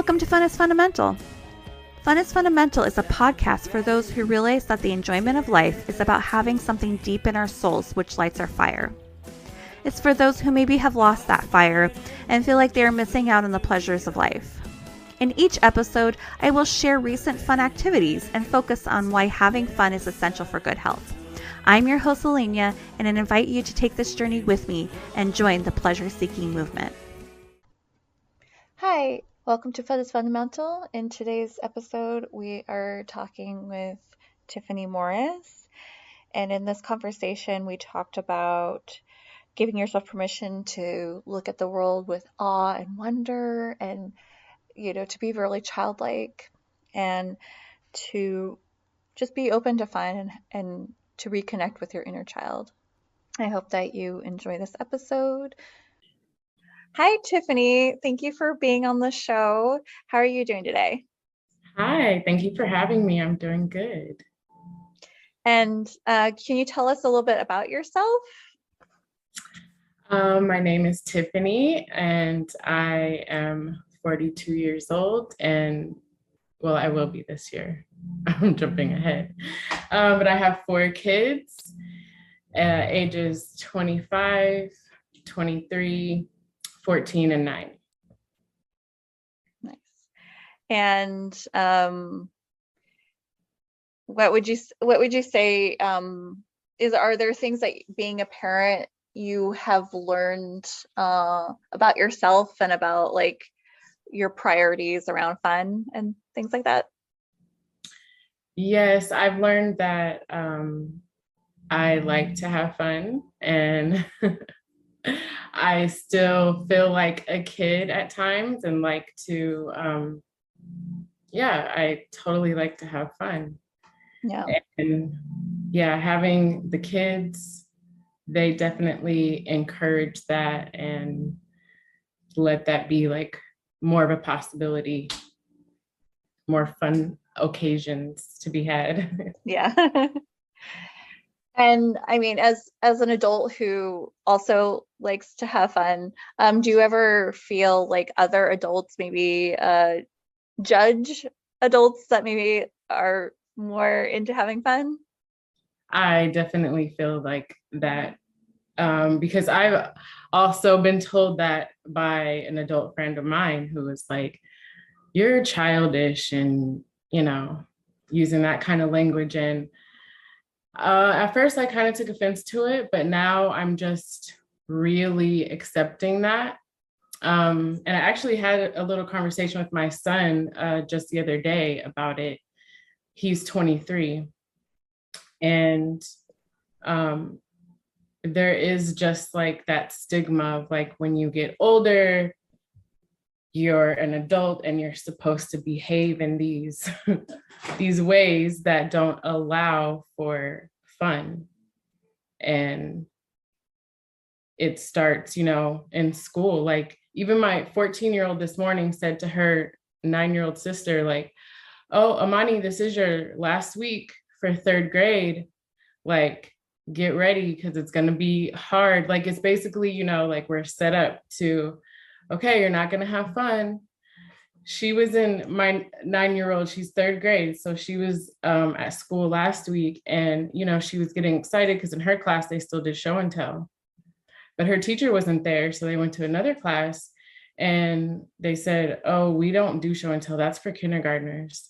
Welcome to Fun is Fundamental. Fun is Fundamental is a podcast for those who realize that the enjoyment of life is about having something deep in our souls which lights our fire. It's for those who maybe have lost that fire and feel like they are missing out on the pleasures of life. In each episode, I will share recent fun activities and focus on why having fun is essential for good health. I'm your host, Alenia, and I invite you to take this journey with me and join the pleasure-seeking movement. Hi, welcome to Fun is Fundamental. In today's episode, we are talking with Tiffany Morris. And in this conversation, we talked about giving yourself permission to look at the world with awe and wonder and, to be really childlike and to just be open to fun and to reconnect with your inner child. I hope that you enjoy this episode. Hi, Tiffany. Thank you for being on the show. How are you doing today? Hi, thank you for having me. I'm doing good. And can you tell us a little bit about yourself? My name is Tiffany, and I am 42 years old, and I will be this year. I'm jumping ahead. But I have 4 kids, ages 25, 23, 14, and 9. Nice. And what would you say are there things that being a parent you have learned about yourself and about like your priorities around fun and things like that? Yes, I've learned that I like to have fun, and I still feel like a kid at times and like to, I totally like to have fun. Yeah. And having the kids, they definitely encourage that and let that be like more of a possibility, more fun occasions to be had. Yeah. And I mean, as an adult who also likes to have fun, do you ever feel like other adults maybe judge adults that maybe are more into having fun? I definitely feel like that because I've also been told that by an adult friend of mine who was like, "You're childish," and using that kind of language. And at first I kind of took offense to it, but now I'm just really accepting that. And I actually had a little conversation with my son just the other day about it. He's 23. And there is just like that stigma of like when you get older, you're an adult and you're supposed to behave in these these ways that don't allow for fun. And it starts, in school. Like even my 14-year-old this morning said to her 9-year-old sister, like, "Oh, Amani, this is your last week for 3rd grade. Like, get ready because it's going to be hard." Like, it's basically, like we're set up to, okay, you're not going to have fun. She was in my 9-year-old, she's 3rd grade. So she was at school last week and, she was getting excited because in her class, they still did show and tell. But her teacher wasn't there. So they went to another class and they said, "Oh, we don't do show and tell. That's for kindergartners."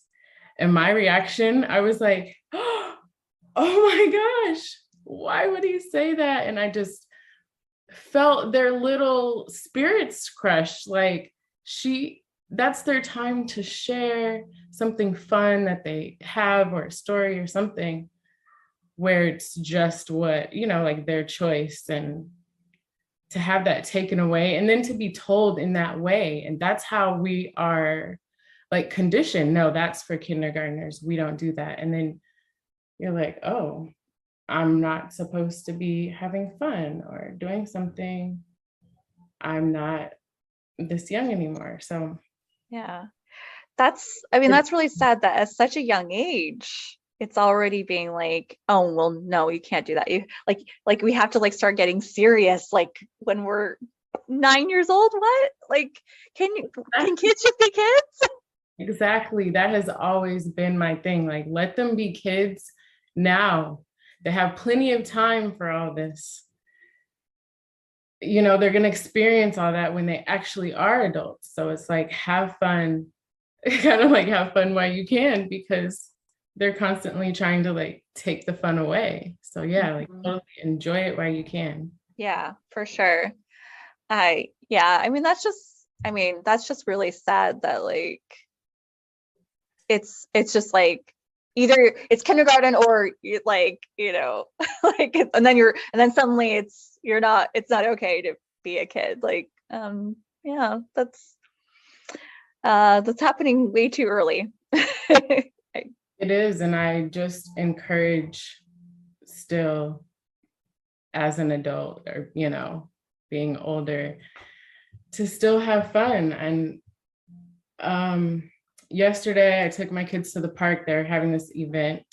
And my reaction, I was like, "Oh my gosh, why would he say that?" And I just felt their little spirits crushed. Like that's their time to share something fun that they have or a story or something where it's just what, like their choice, and to have that taken away and then to be told in that way. And that's how we are like conditioned. No, that's for kindergartners. We don't do that. And then you're like, oh, I'm not supposed to be having fun or doing something. I'm not this young anymore. So yeah, that's really sad that at such a young age it's already being like, "Oh, well, no, you can't do that." You like we have to like start getting serious like when we're 9 years old? What? Like, can kids just be kids? Exactly. That has always been my thing. Like, let them be kids now. They have plenty of time for all this. You know, they're going to experience all that when they actually are adults. So it's like, have fun, kind of like have fun while you can, because they're constantly trying to like take the fun away. So yeah, like totally enjoy it while you can. Yeah, for sure. I mean, that's just really sad that like it's just like either it's kindergarten or like, like and then suddenly it's not okay to be a kid. Like, yeah, that's happening way too early. It is. And I just encourage still as an adult or, being older to still have fun. And yesterday I took my kids to the park. They're having this event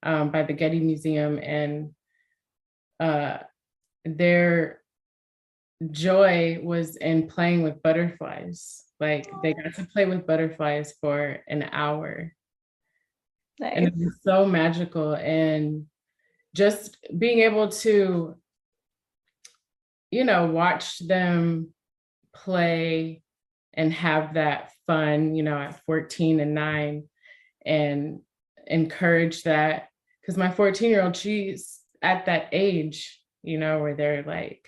by the Getty Museum, and their joy was in playing with butterflies. Like they got to play with butterflies for an hour. Nice. And it was so magical. And just being able to, watch them play and have that fun, at 14 and 9, and encourage that. Because my 14-year-old, she's at that age, where they're like,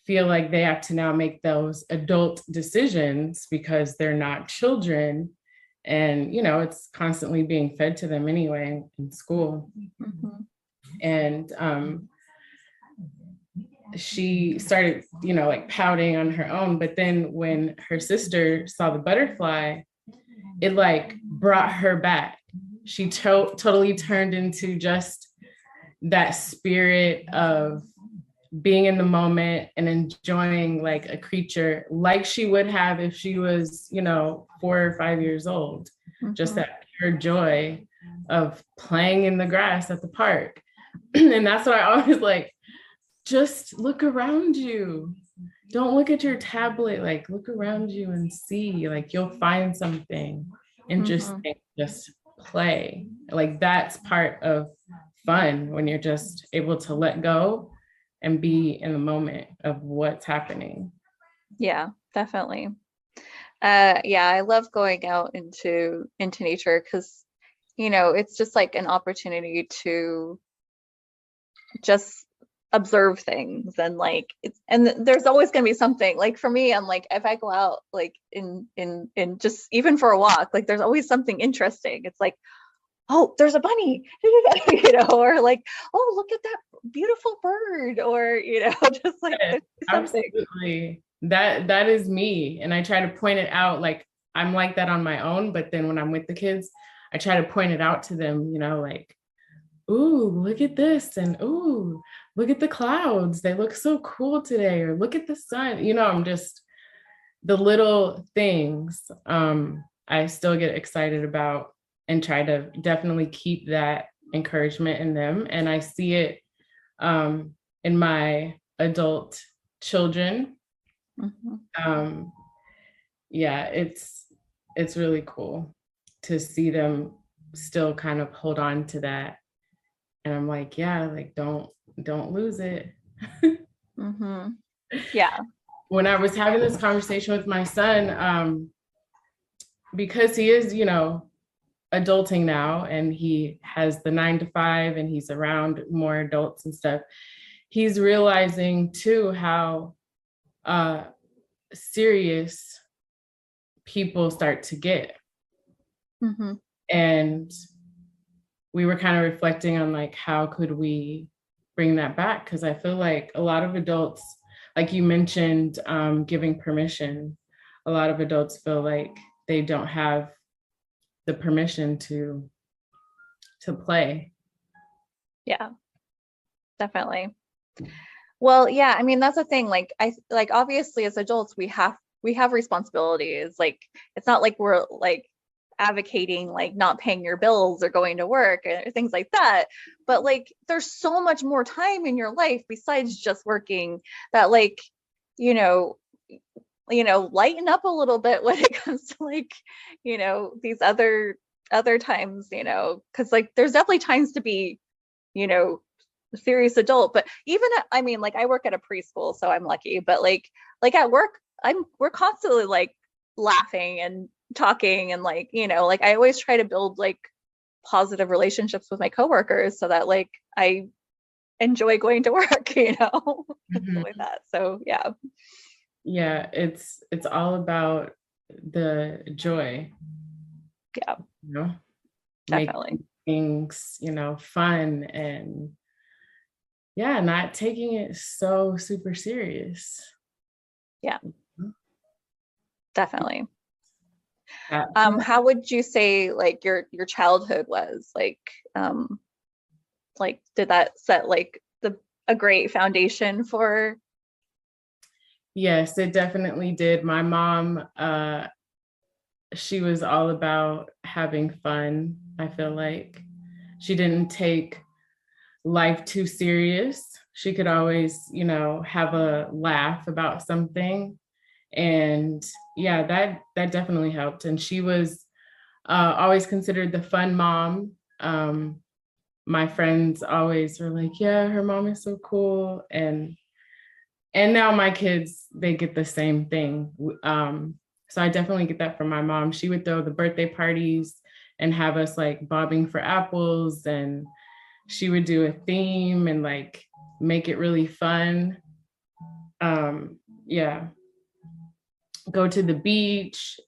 feel like they have to now make those adult decisions because they're not children. And, it's constantly being fed to them anyway in school. Mm-hmm. And she started, like pouting on her own. But then when her sister saw the butterfly, it like brought her back. She totally turned into just that spirit of being in the moment and enjoying like a creature like she would have if she was, 4 or 5 years old. Mm-hmm. Just that pure joy of playing in the grass at the park. And that's what I always like, just look around you. Don't look at your tablet, like look around you and see, like you'll find something interesting. Mm-hmm. Just play. Like that's part of fun, when you're just able to let go and be in the moment of what's happening. Yeah, definitely. Yeah, I love going out into nature because, it's just like an opportunity to just observe things, and like there's always going to be something. Like for me, I'm like, if I go out like in just even for a walk, like there's always something interesting. It's like, oh, there's a bunny, or like, oh, look at that beautiful bird, or, just like something. Absolutely. That is me. And I try to point it out. Like I'm like that on my own, but then when I'm with the kids, I try to point it out to them, like, ooh, look at this. And ooh, look at the clouds. They look so cool today. Or look at the sun. I'm just the little things I still get excited about, and try to definitely keep that encouragement in them. And I see it in my adult children. Mm-hmm. Yeah, it's really cool to see them still kind of hold on to that. And I'm like, yeah, like don't lose it. Mm-hmm. Yeah. When I was having this conversation with my son, because he is, adulting now, and he has the 9 to 5, and he's around more adults and stuff, he's realizing too how serious people start to get. Mm-hmm. And we were kind of reflecting on like, how could we bring that back? Because I feel like a lot of adults, like you mentioned, giving permission, a lot of adults feel like they don't have the permission to play. Yeah, definitely. Well, yeah, I mean, that's the thing. Like, obviously as adults, we have responsibilities. Like, it's not like we're like advocating like not paying your bills or going to work or things like that. But like, there's so much more time in your life besides just working, that like you know, lighten up a little bit when it comes to like, these other times, because like there's definitely times to be, you know, a serious adult, but even I mean, like I work at a preschool, so I'm lucky, but like at work, we're constantly like laughing and talking and like, like I always try to build like positive relationships with my coworkers so that like I enjoy going to work, and stuff like Mhm. that. So yeah. Yeah, it's all about the joy, Yeah, you know, definitely. making things, fun, and yeah, not taking it so super serious. Yeah, definitely. That, How would you say like your childhood was um like did that set like the a great foundation for? yes, it definitely did. My mom, she was all about having fun. I feel like she didn't take life too serious. She could always, have a laugh about something. And yeah, that definitely helped. And she was always considered the fun mom. My friends always were like, yeah, her mom is so cool. And now my kids, they get the same thing. So I definitely get that from my mom. She would throw the birthday parties and have us like bobbing for apples, and she would do a theme and like make it really fun. Yeah, go to the beach,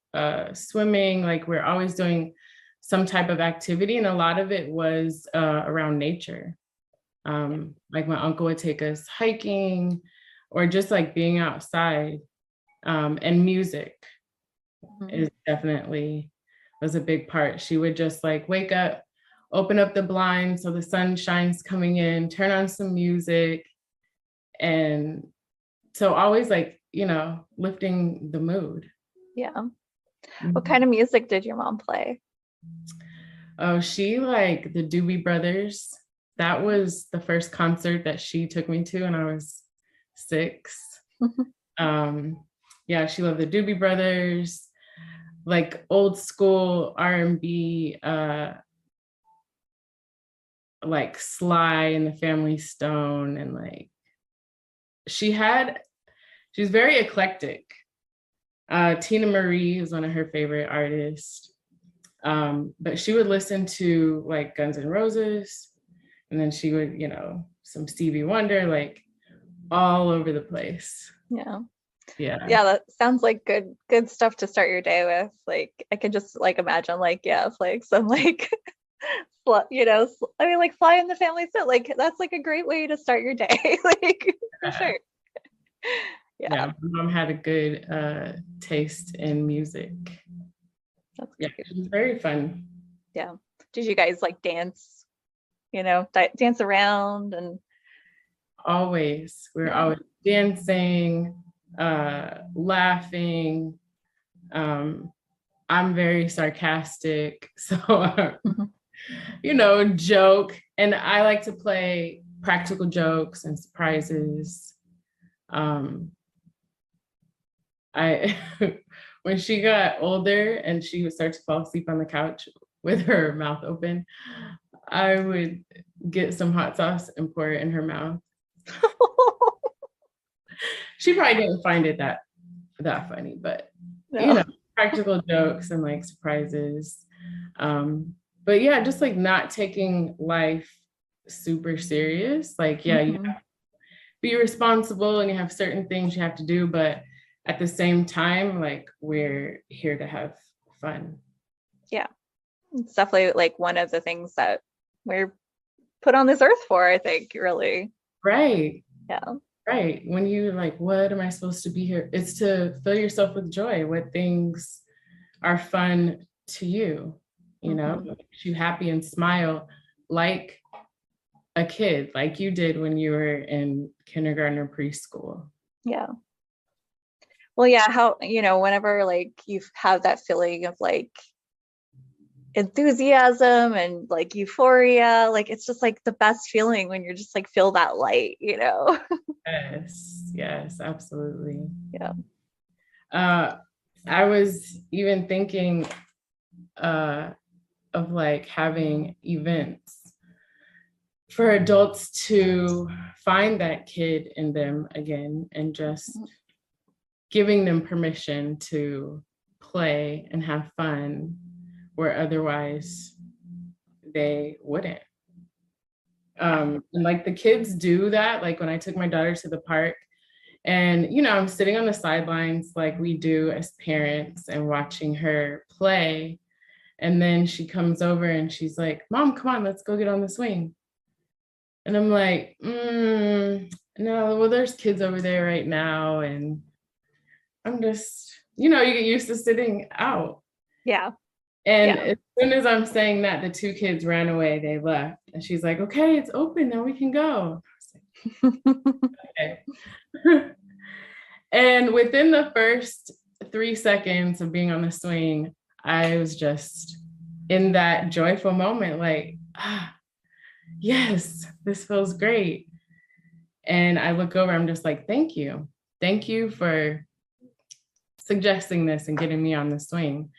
swimming, like we're always doing some type of activity. And a lot of it was around nature. Like my uncle would take us hiking or just like being outside. And music Mhm. is definitely was a big part. She would just like wake up, open up the blinds so the sun shines coming in, turn on some music. And so always like, lifting the mood. Yeah. What Mhm. kind of music did your mom play? Oh, she like the Doobie Brothers. That was the first concert that she took me to when I was 6. Um, yeah, she loved the Doobie Brothers, like old school R&B, like Sly and the Family Stone, and like she had she was very eclectic. Tina Marie is one of her favorite artists. But she would listen to like Guns N' Roses, and then she would, some Stevie Wonder, like all over the place. Yeah. Yeah. Yeah, that sounds like good stuff to start your day with. Like I can just like imagine like yeah, it's like some like I mean like fly in the family suit. Like that's like a great way to start your day. Like for sure. Yeah, Yeah, my mom had a good taste in music. that's Yeah, great. it was very fun. Yeah. Did you guys like dance, dance around and Always. We were yeah. always dancing, laughing. Um, I'm very sarcastic, so joke. And I like to play practical jokes and surprises. Um, I when she got older and she would start to fall asleep on the couch with her mouth open, I would get some hot sauce and pour it in her mouth. She probably didn't find it that funny, but you No. know, practical jokes and like surprises. Um, but yeah, just like not taking life super serious. Like, yeah, you Hmm. be responsible and you have certain things you have to do, but at the same time, like we're here to have fun. Yeah. It's definitely like one of the things that we're put on this earth for, I think, really. Right. Yeah. Right. When you like, what am I supposed to be here? It's to fill yourself with joy. What things are fun to you, Hmm. makes you happy and smile like a kid, like you did when you were in kindergarten or preschool. Yeah. Well, yeah, how, whenever like you have that feeling of like enthusiasm and like euphoria. Like it's just like the best feeling when you're just like feel that light, you know? Yes, absolutely. Yeah. I was even thinking of like having events for adults to find that kid in them again and just giving them permission to play and have fun where otherwise they wouldn't. And like the kids do that. Like when I took my daughter to the park, and I'm sitting on the sidelines like we do as parents and watching her play. And then she comes over and she's like, "Mom, come on, let's go get on the swing." And I'm like, no, well, there's kids over there right now. And I'm just, you get used to sitting out. Yeah. And Yeah. as soon as I'm saying that, the two kids ran away, they left. And she's like, "Okay, it's open, now we can go." I was like, okay. And within the first 3 seconds of being on the swing, I was just in that joyful moment, like, yes, this feels great. And I look over, I'm just like, thank you. Thank you for suggesting this and getting me on the swing.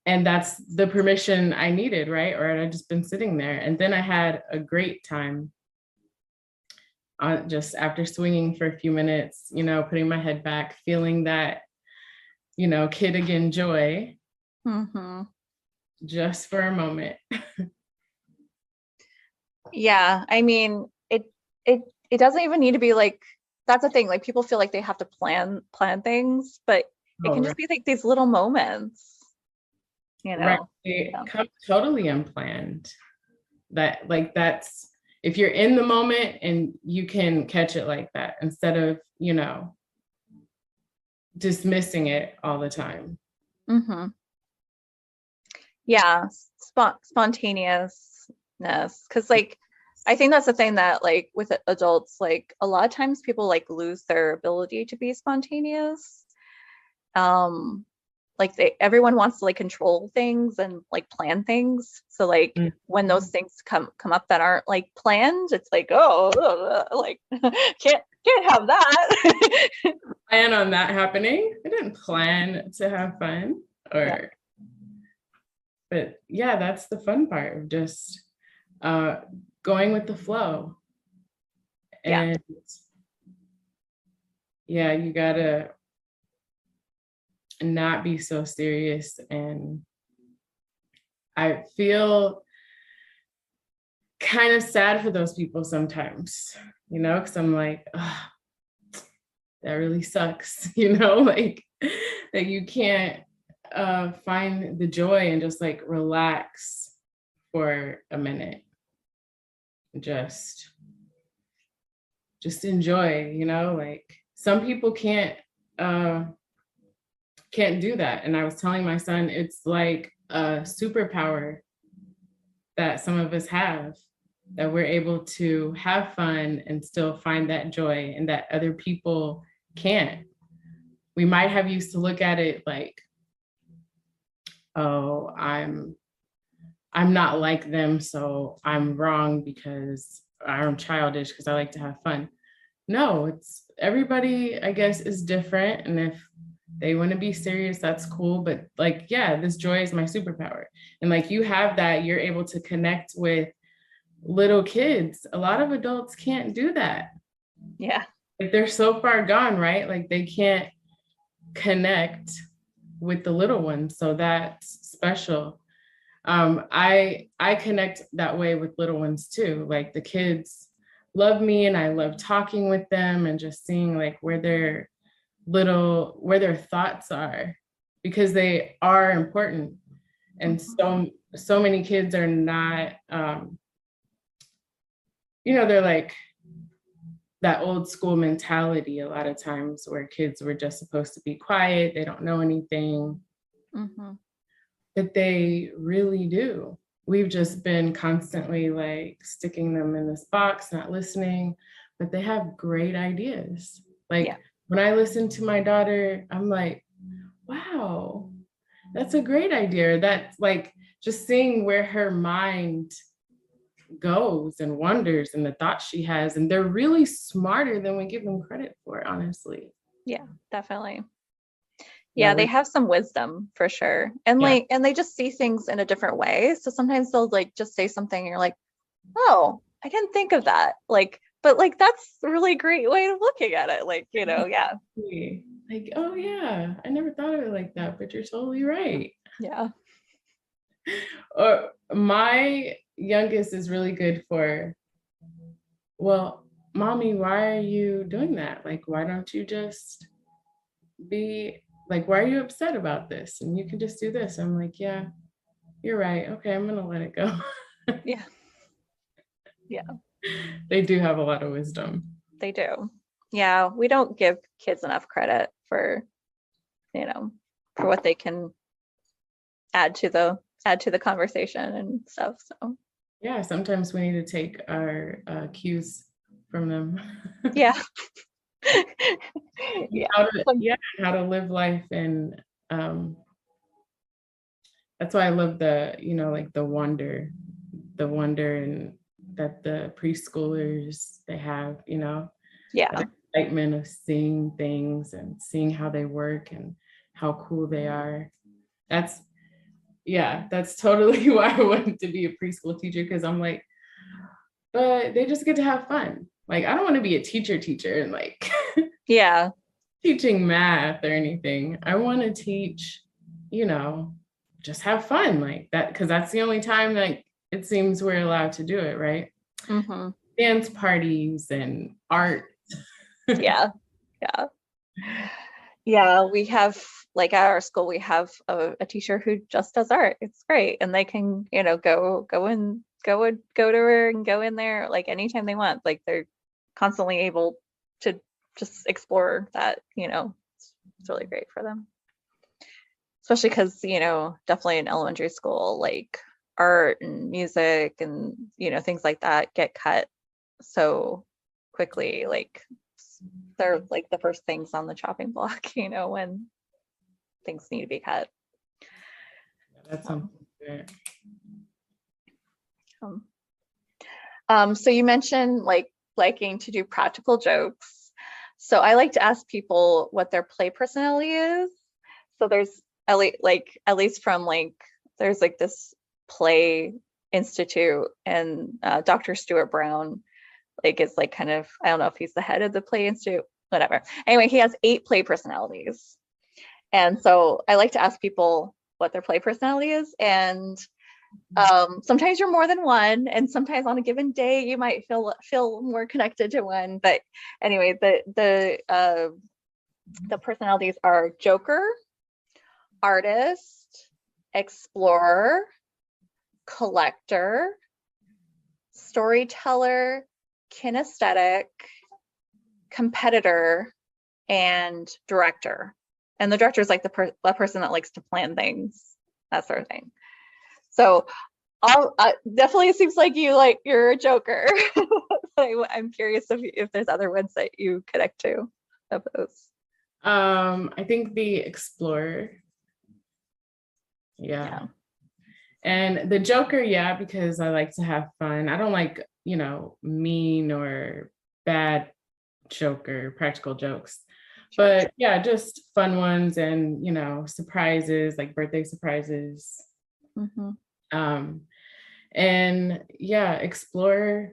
And that's the permission I needed, right? Or I'd just been sitting there. And then I had a great time on just after swinging for a few minutes, putting my head back, feeling that, kid again joy, just for a moment. Yeah. I mean, it doesn't even need to be like, that's the thing. Like people feel like they have to plan things, but it can just be like these little moments, Right. They come totally unplanned. That's if you're in the moment and you can catch it like that instead of, dismissing it all the time. Yeah, spontaneousness. Because like I think that's the thing that like with adults, like a lot of times people like lose their ability to be spontaneous. Like everyone wants to like control things and like plan things. So like when those things come up that aren't like planned, it's like, oh, like can't have that. Plan on that happening. I didn't plan to have fun but yeah, that's the fun part of just going with the flow. And you gotta not be so serious. And I feel kind of sad for those people sometimes, because I'm like, oh, that really sucks, like that you can't find the joy and just like relax for a minute. Just enjoy, like some people can't do that. And I was telling my son, it's like a superpower that some of us have, that we're able to have fun and still find that joy, and that other people can't. We might have used to look at it like, oh, I'm not like them, so I'm wrong because I'm childish because I like to have fun. No, it's everybody, I guess, is different. And if they want to be serious, that's cool. But like, yeah, this joy is my superpower. And like you have that, you're able to connect with little kids. A lot of adults can't do that. Yeah. Like they're so far gone, right? Like they can't connect with the little ones. So that's special. I connect that way with little ones too. Like the kids love me and I love talking with them and just seeing like where their thoughts are, because they are important. And so many kids are not, they're like that old school mentality a lot of times where kids were just supposed to be quiet. They don't know anything. But they really do. We've just been constantly like sticking them in this box, not listening, but they have great ideas. Like when I listen to my daughter, I'm like, wow, that's a great idea. That's like, just seeing where her mind goes and wonders and the thoughts she has. And they're really smarter than we give them credit for, honestly. Yeah, definitely. Yeah, Yeah, they have some wisdom for sure. And yeah. like, and they just see things in a different way. So sometimes they'll like just say something and you're like, oh, I didn't think of that. Like, but like that's a really great way of looking at it. Like, yeah. Like, oh yeah, I never thought of it like that, but you're totally right. Yeah. Or my youngest is really good for, well, mommy, why are you doing that? Like, why don't you just be like, why are you upset about this? And you can just do this. I'm like, yeah, you're right. Okay, I'm gonna let it go. Yeah. Yeah, They do have a lot of wisdom. they do. Yeah, we don't give kids enough credit for, for what they can add to the conversation and stuff. So Yeah, sometimes we need to take our cues from them. yeah. Yeah. How to live life. And that's why I love the, like the wonder and that the preschoolers they have, Yeah. that excitement of seeing things and seeing how they work and how cool they are. That's totally why I wanted to be a preschool teacher, because I'm like, but they just get to have fun. Like, I don't want to be a teacher and like Yeah. teaching math or anything. I want to teach, just have fun like that, because that's the only time like it seems we're allowed to do it, right? Mm-hmm. Dance parties and art. Yeah. Yeah. Yeah. We have like at our school, we have a teacher who just does art. It's great. And they can, go to her and go in there like anytime they want. Like they're constantly able to just explore that, it's really great for them. Especially because, definitely in elementary school, like art and music and, things like that get cut so quickly. Like they're like the first things on the chopping block, when things need to be cut. That's something good. So you mentioned like liking to do practical jokes. So I like to ask people what their play personality is. So there's at least from like there's like this play institute, and Dr. Stuart Brown like is like kind of, I don't know if he's the head of the play institute, whatever. Anyway, he has 8 play personalities. And so I like to ask people what their play personality is. And sometimes you're more than one, and sometimes on a given day you might feel more connected to one. But anyway, the personalities are joker, artist, explorer, collector, storyteller, kinesthetic, competitor, and director. And the director is like the person that likes to plan things, that sort of thing. So definitely seems like you're a joker. I'm curious if there's other ones that you connect to of those. I think the explorer. Yeah. And the joker, yeah, because I like to have fun. I don't like, mean or bad joker, practical jokes. But yeah, just fun ones and, surprises, like birthday surprises. Mm-hmm. And yeah, explore,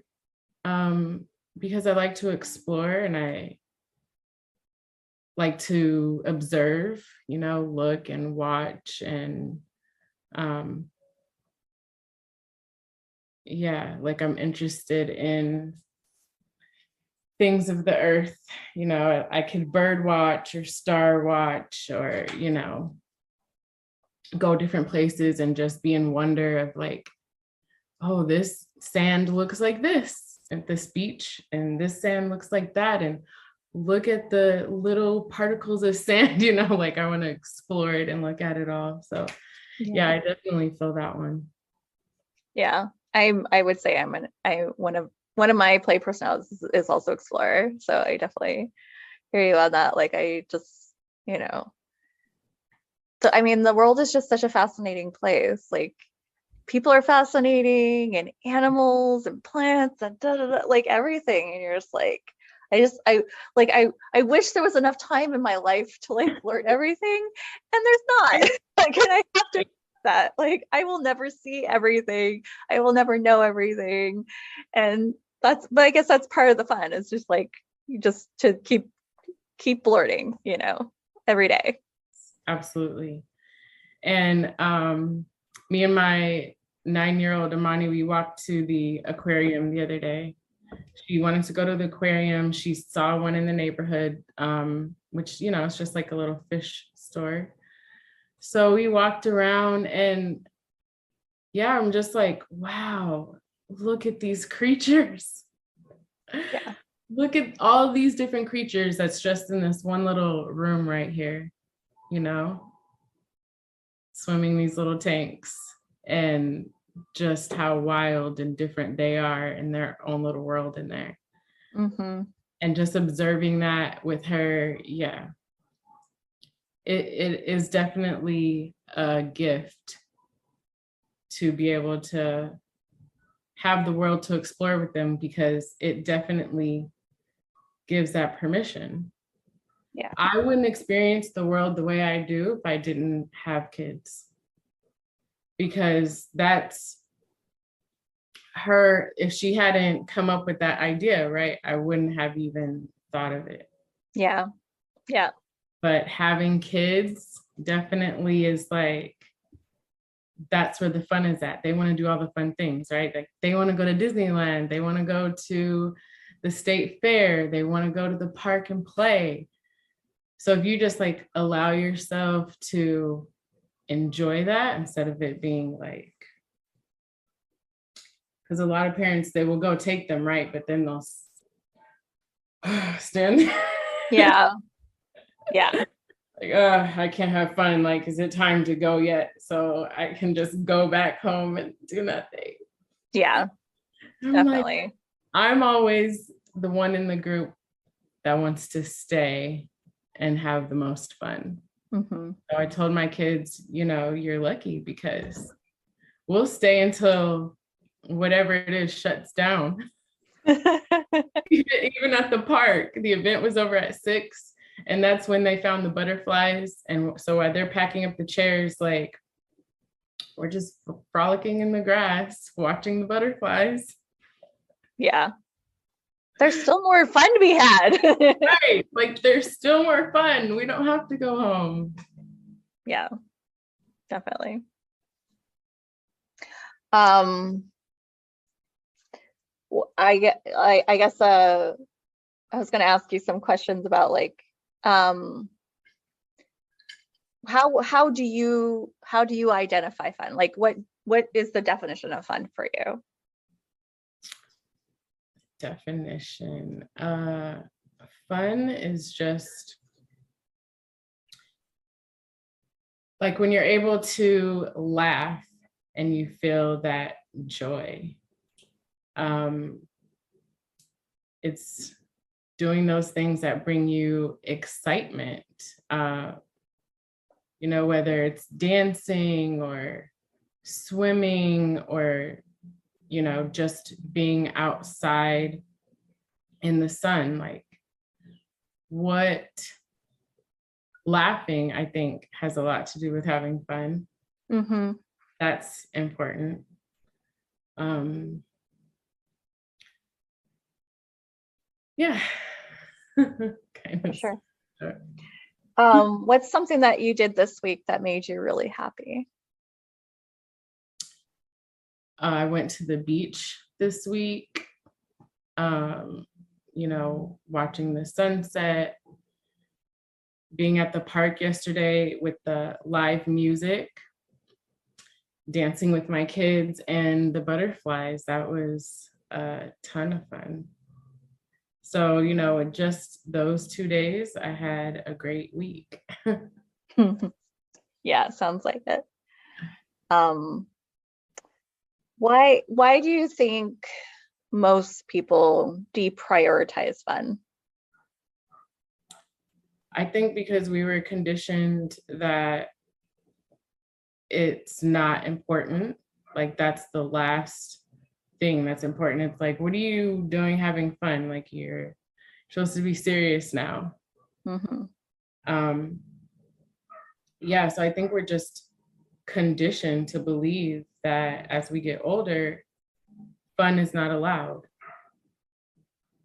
because I like to explore and I like to observe, look and watch and yeah, like I'm interested in things of the earth. I could bird watch or star watch or, go different places and just be in wonder of like, oh, this sand looks like this at this beach and this sand looks like that. And look at the little particles of sand, like I want to explore it and look at it all. So yeah, I definitely feel that one. Yeah. I would say one of my play personalities is also explorer. So I definitely hear you on that. Like I just, so I mean the world is just such a fascinating place. Like people are fascinating and animals and plants and da, da, da, like everything. And you're just like, I wish there was enough time in my life to like learn everything. And there's not. Like, and I have to that. Like, I will never see everything. I will never know everything. And but I guess that's part of the fun. It's just like, you just to keep learning, every day. Absolutely. And me and my 9-year-old Amani, we walked to the aquarium the other day. She wanted to go to the aquarium. She saw one in the neighborhood, which, it's just like a little fish store. So we walked around and yeah, I'm just like, wow, look at these creatures. Yeah. Look at all these different creatures that's just in this one little room right here, swimming these little tanks, and just how wild and different they are in their own little world in there. Mm-hmm. And just observing that with her, yeah, it is definitely a gift to be able to have the world to explore with them, because it definitely gives that permission. Yeah. I wouldn't experience the world the way I do if I didn't have kids, because that's her. If she hadn't come up with that idea, right, I wouldn't have even thought of it. Yeah. Yeah. But having kids definitely is like, that's where the fun is at. They want to do all the fun things, right? Like they want to go to Disneyland, they want to go to the state fair, they want to go to the park and play. So if you just like allow yourself to enjoy that instead of it being like, because a lot of parents, they will go take them, right? But then they'll stand there. Yeah. Yeah. Like, I can't have fun. Like, is it time to go yet? So I can just go back home and do nothing. Yeah. Definitely. Like, I'm always the one in the group that wants to stay and have the most fun. Mm-hmm. So I told my kids, you're lucky, because we'll stay until whatever it is shuts down. Even at the park, the event was over at 6, and that's when they found the butterflies. And so while they're packing up the chairs, like, we're just frolicking in the grass, watching the butterflies. Yeah. There's still more fun to be had. Right. Like, there's still more fun. We don't have to go home. Yeah, definitely. I guess I was going to ask you some questions about like how do you identify fun? Like what is the definition of fun for you? Definition. Fun is just like when you're able to laugh and you feel that joy. It's doing those things that bring you excitement, whether it's dancing or swimming or, just being outside in the sun. Like, what laughing, I think, has a lot to do with having fun. Mm-hmm. That's important. Yeah. Kind of. Sure. What's something that you did this week that made you really happy? I went to the beach this week, watching the sunset, being at the park yesterday with the live music, dancing with my kids, and the butterflies. That was a ton of fun. So, in just those 2 days, I had a great week. Yeah, sounds like it. Why do you think most people deprioritize fun? I think because we were conditioned that it's not important. Like that's the last thing that's important. It's like, what are you doing having fun? Like you're supposed to be serious now. Mm-hmm. Yeah, so I think we're just conditioned to believe that as we get older, fun is not allowed.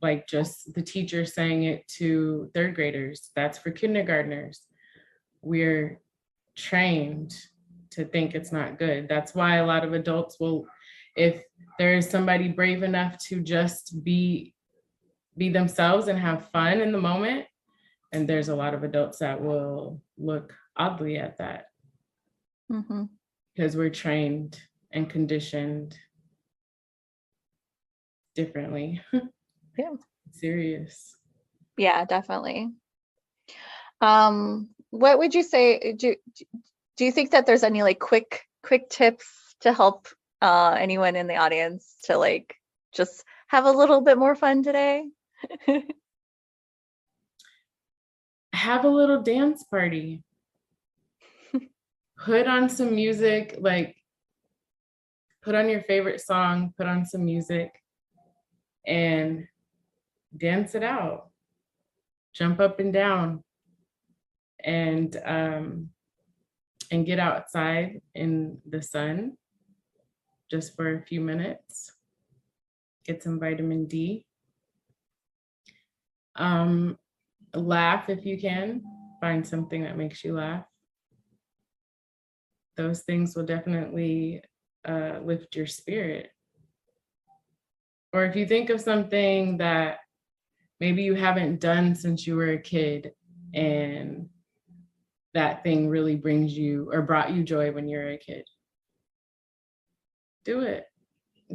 Like just the teacher saying it to third graders, that's for kindergartners. We're trained to think it's not good. That's why a lot of adults will, if there is somebody brave enough to just be themselves and have fun in the moment, and there's a lot of adults that will look oddly at that Mm-hmm. because we're trained and conditioned differently. Yeah. Serious. Yeah, definitely. What would you say? Do you think that there's any like quick tips to help anyone in the audience to like just have a little bit more fun today? Have a little dance party. Put on some music, like put on your favorite song, put on some music and dance it out. Jump up and down and get outside in the sun just for a few minutes. Get some vitamin D. Laugh if you can. Find something that makes you laugh. Those things will definitely lift your spirit. Or if you think of something that maybe you haven't done since you were a kid and that thing really brings you or brought you joy when you were a kid, do it.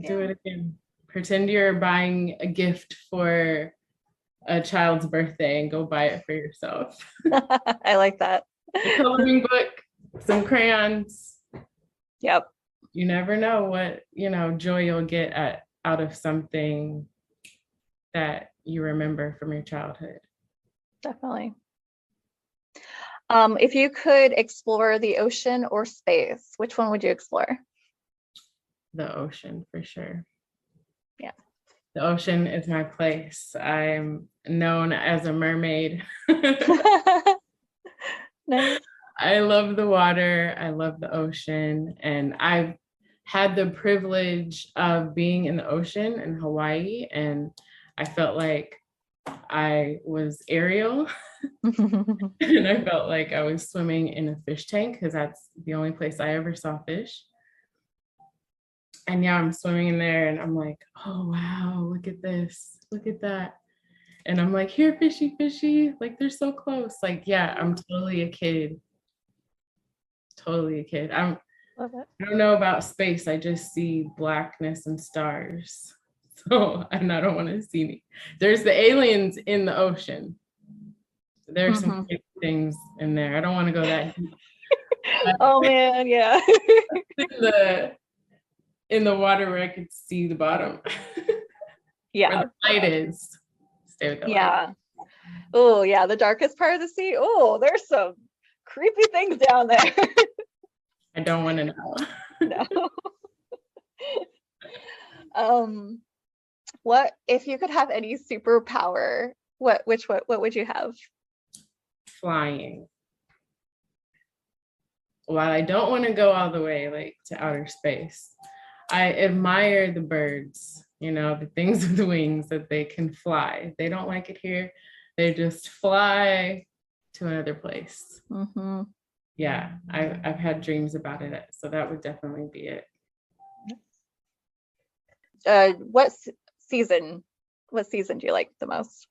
Do it again. Pretend you're buying a gift for a child's birthday and go buy it for yourself. I like that. A coloring book, some crayons. Yep. You never know what, joy you'll get out of something that you remember from your childhood. Definitely. If you could explore the ocean or space, which one would you explore? The ocean, for sure. Yeah. The ocean is my place. I'm known as a mermaid. Nice. I love the water. I love the ocean. And I've had the privilege of being in the ocean in Hawaii. And I felt like I was Ariel. And I felt like I was swimming in a fish tank because that's the only place I ever saw fish. And now I'm swimming in there and I'm like, oh, wow, look at this. Look at that. And I'm like, here, fishy, fishy. Like, they're so close. Like, yeah, I'm totally a kid. Totally a kid. Love it. I don't know about space. I just see blackness and stars. So, and I don't want to see me. There's the aliens in the ocean. There's some things in there. I don't want to go that deep. Oh man, yeah. in the water where I could see the bottom. Yeah. Where the light is. Stay with the light. Oh yeah, the darkest part of the sea. Oh, there's some creepy things down there. I don't want to know. No. What if you could have any superpower? What would you have? Flying. While I don't want to go all the way like to outer space, I admire the birds, the things with the wings that they can fly. They don't like it here. They just fly to another place. Mm-hmm. Yeah, I've had dreams about it. So that would definitely be it. What season do you like the most?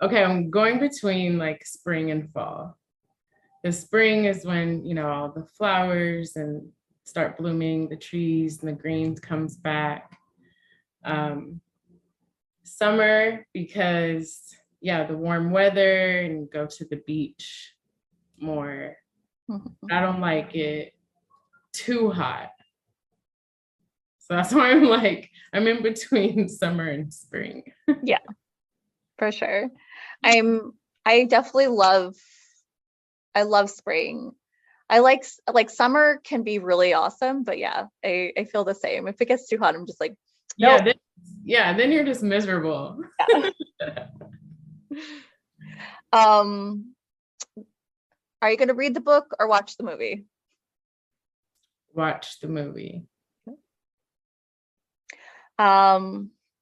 I'm going between like spring and fall. The spring is when, all the flowers and start blooming, the trees and the green comes back. Summer because, the warm weather and go to the beach more. Mm-hmm. I don't like it too hot. So that's why I'm in between summer and spring. Yeah, for sure. I'm I definitely I love spring. I like summer can be really awesome, but yeah, I feel the same. If it gets too hot, I'm just like, Yeah, nope. then you're just miserable. Yeah. Um, are you gonna read the book or watch the movie? Watch the movie.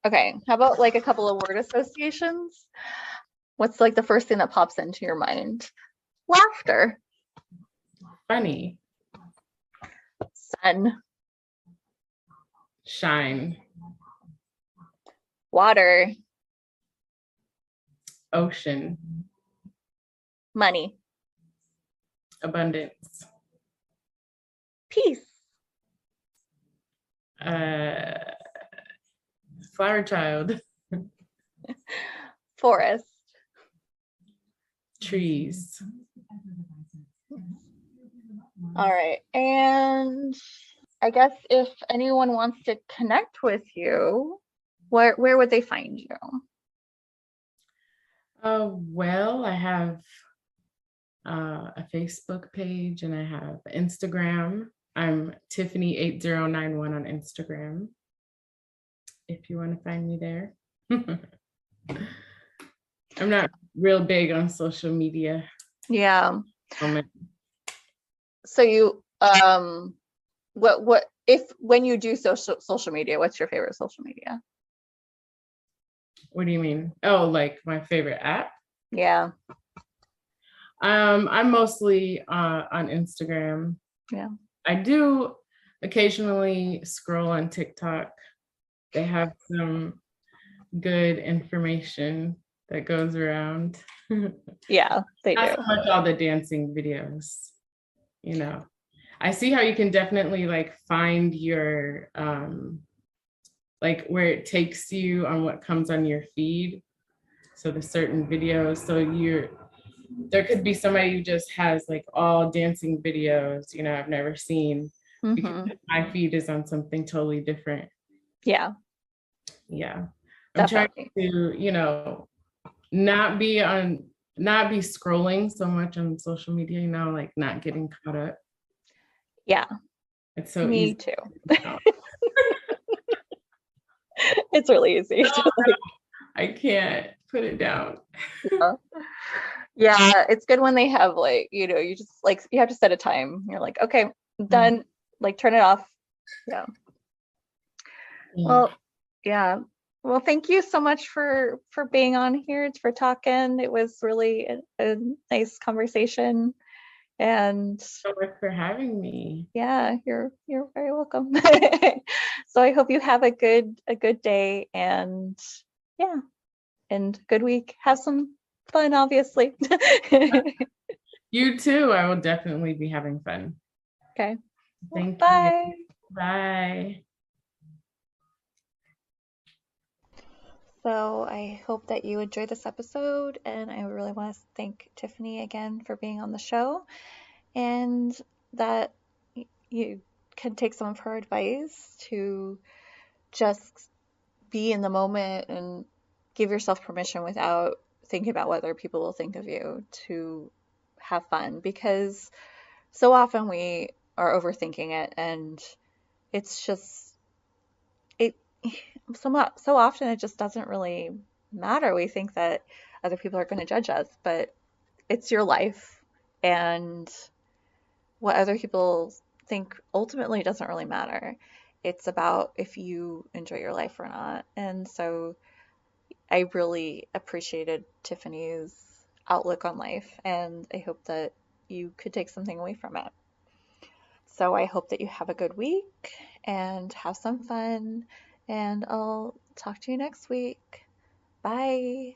Okay, how about like a couple of word associations? What's like the first thing that pops into your mind? Laughter, Funny. sun, Shine. water, Ocean. money, Abundance. peace, Uh, Flower child. forest. Trees. All right. And I guess if anyone wants to connect with you, where would they find you? Well, I have a Facebook page and I have Instagram. I'm Tiffany8091 on Instagram, if you want to find me there. I'm not real big on social media. Yeah. Moment. So you what if when you do social media, what's your favorite social media? What do you mean? Oh, like my favorite app? Yeah. I'm mostly on Instagram. Yeah. I do occasionally scroll on TikTok. They have some good information that goes around. Yeah, they Not do. so much all the dancing videos, you know. I see how you can definitely like find your like where it takes you on what comes on your feed. So the certain videos. So there could be somebody who just has like all dancing videos, I've never seen because Mm-hmm. my feed is on something totally different. Yeah, Yeah. I'm trying definitely. to, not be on not be scrolling so much on social media, like not getting caught up. Yeah, It's so me easy. too. It's really easy to like, I can't put it down. yeah. Yeah, it's good when they have like, you just like you have to set a time. You're like, okay, I'm done. Like turn it off. Yeah. Yeah. Well, yeah. Well, thank you so much for being on here, for talking. It was really a nice conversation. And So much for having me. yeah, you're very welcome. So I hope you have a good day and yeah, and good week. Have some fun, obviously. You too. I will definitely be having fun. Okay. Well, Thank you. bye. Bye. So I hope that you enjoyed this episode, and I really want to thank Tiffany again for being on the show, and that you can take some of her advice to just be in the moment and give yourself permission without thinking about what other people will think of you to have fun, because so often we are overthinking it, and it's just it so often it just doesn't really matter. We think that other people are going to judge us, but it's your life, and what other people think ultimately doesn't really matter. It's about if you enjoy your life or not. And so I really appreciated Tiffany's outlook on life, and I hope that you could take something away from it. So I hope that you have a good week and have some fun, and I'll talk to you next week. Bye.